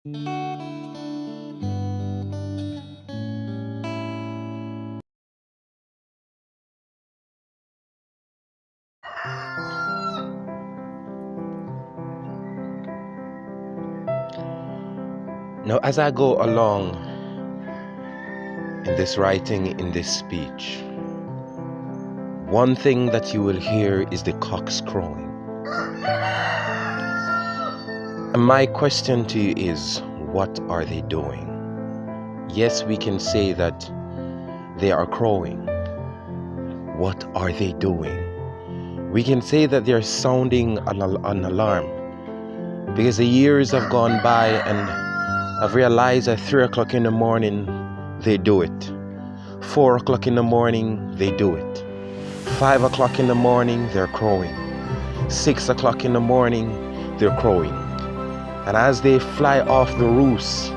Now, as I go along in this writing, in this speech, one thing that you will hear is the cocks crowing. And my question to you is, what are they doing? Yes, we can say that they are crowing. What are they doing? We can say that they're sounding an alarm, because the years have gone by and I've realized at 3 o'clock in the morning, they do it. 4 o'clock in the morning, they do it. 5 o'clock in the morning, they're crowing. 6 o'clock in the morning, they're crowing. And as they fly off the roost,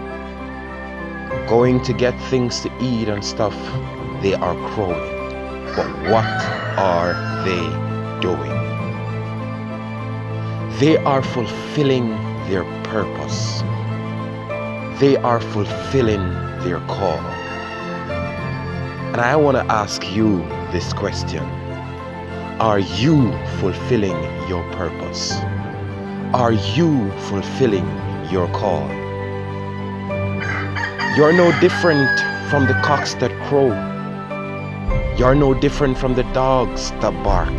going to get things to eat and stuff, they are crowing. But what are they doing? They are fulfilling their purpose. They are fulfilling their call. And I want to ask you this question. Are you fulfilling your purpose? Are you fulfilling your call? You're no different from the cocks that crow. You're no different from the dogs that bark.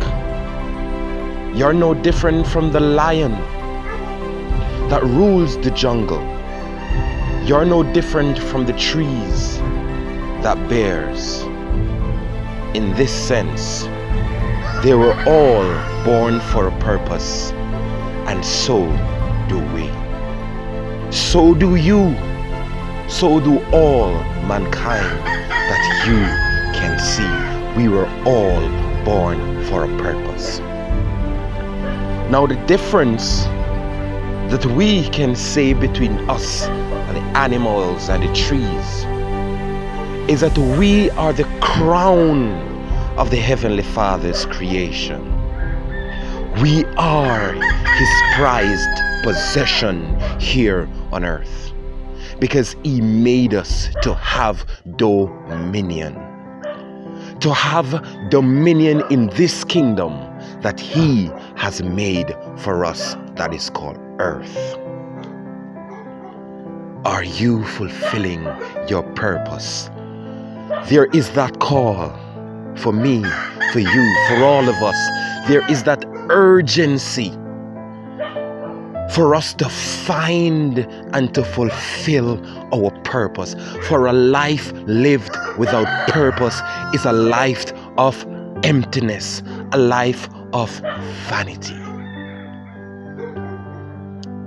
You're no different from the lion that rules the jungle. You're no different from the trees that bears. In this sense, they were all born for a purpose, and so do we. So do you. So do all mankind that you can see. We were all born for a purpose. Now the difference that we can say between us and the animals and the trees is that we are the crown of the Heavenly Father's creation. We are His prized possession here on earth, because He made us to have dominion. To have dominion in this kingdom that He has made for us, that is called earth. Are you fulfilling your purpose? There is that call for me, for you, for all of us. There is that urgency for us to find and to fulfill our purpose. For a life lived without purpose is a life of emptiness, a life of vanity.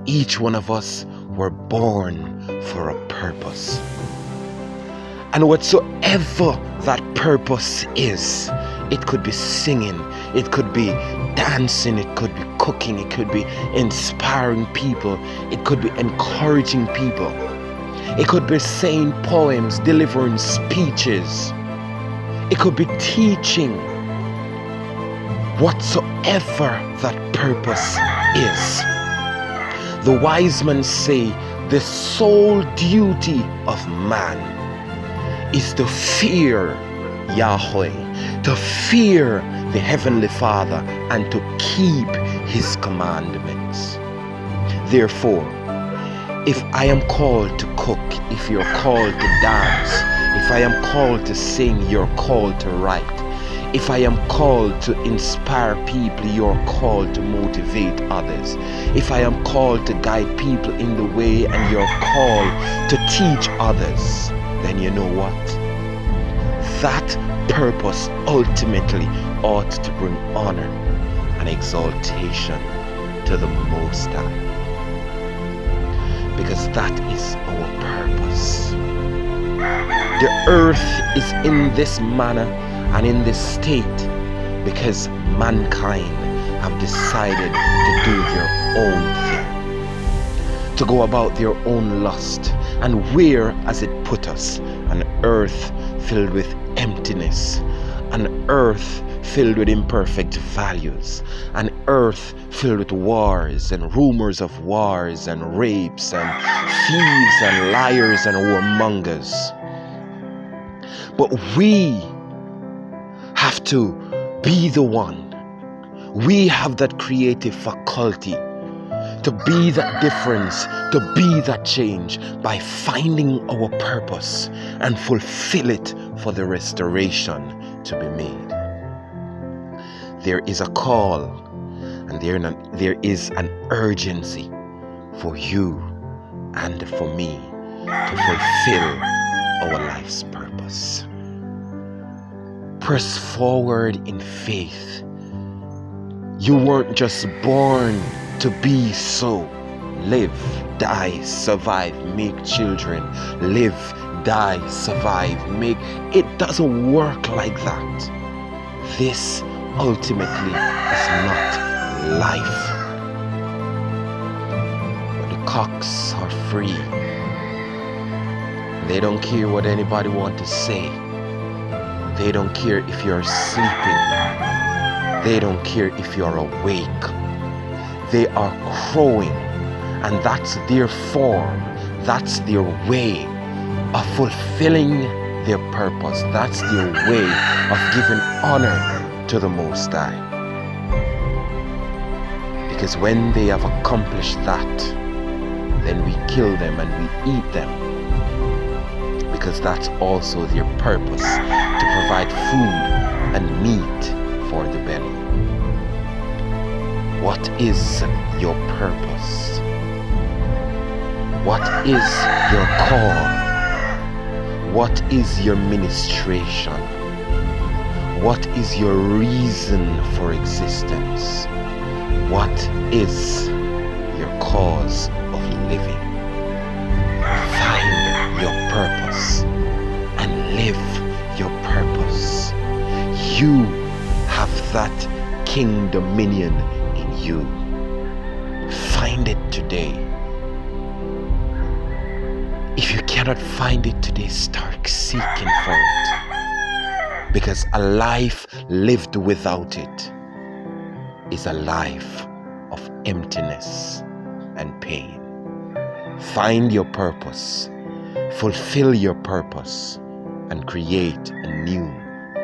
Each one of us were born for a purpose. And whatsoever that purpose is, it could be singing, it could be dancing, it could be cooking, it could be inspiring people, it could be encouraging people, it could be saying poems, delivering speeches, it could be teaching. Whatsoever that purpose is, the wise men say the sole duty of man is to fear Yahweh, to fear the Heavenly Father, and to keep His commandments. Therefore, if I am called to cook, if you're called to dance, if I am called to sing, you're called to write. If I am called to inspire people, you're called to motivate others. If I am called to guide people in the way and you're called to teach others, then you know what? That purpose ultimately ought to bring honor and exaltation to the Most High. Because that is our purpose. The earth is in this manner and in this state because mankind have decided to do their own thing, to go about their own lust. And where has it put us? An earth filled with emptiness, an earth filled with imperfect values, an earth filled with wars and rumors of wars and rapes and thieves and liars and warmongers. But we have to be the one. We have that creative faculty to be that difference, to be that change by finding our purpose and fulfill it for the restoration to be made. There is a call and there is an urgency for you and for me to fulfill our life's purpose. Press forward in faith. You weren't just born to be so. Live, die, survive, make children. Live, die, survive, make. It doesn't work like that. This ultimately is not life. But the cocks are free. They don't care what anybody wants to say. They don't care if you're sleeping. They don't care if you're awake. They are crowing, and that's their form. That's their way of fulfilling their purpose. That's their way of giving honor to the Most High. Because when they have accomplished that, then we kill them and we eat them. Because that's also their purpose, to provide food and meat for the belly. What is your purpose? What is your call? What is your ministration? What is your reason for existence? What is your cause of living? Find your purpose and live your purpose. You have that king dominion in you. Find it today. If you cannot find it today, start seeking for it. Because a life lived without it is a life of emptiness and pain. Find your purpose, fulfill your purpose, and create a new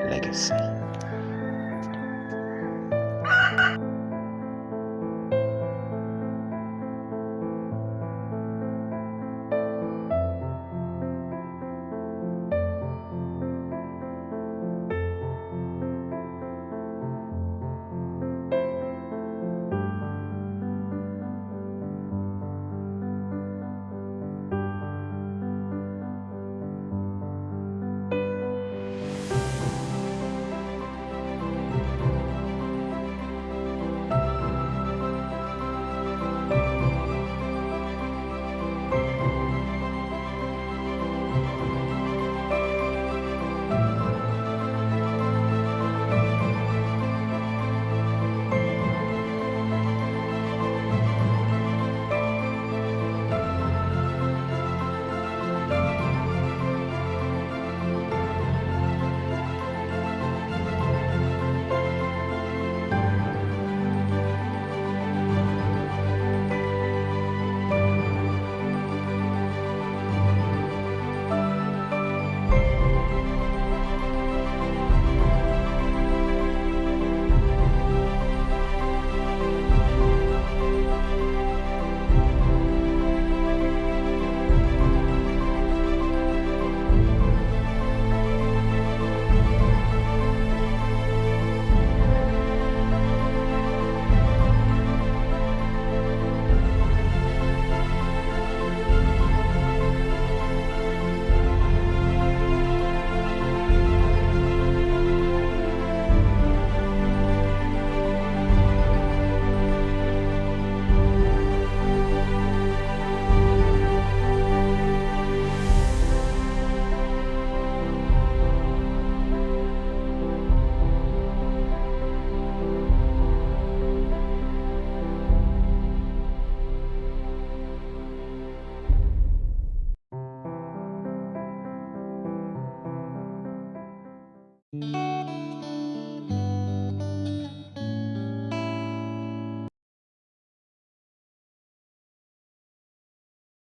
legacy.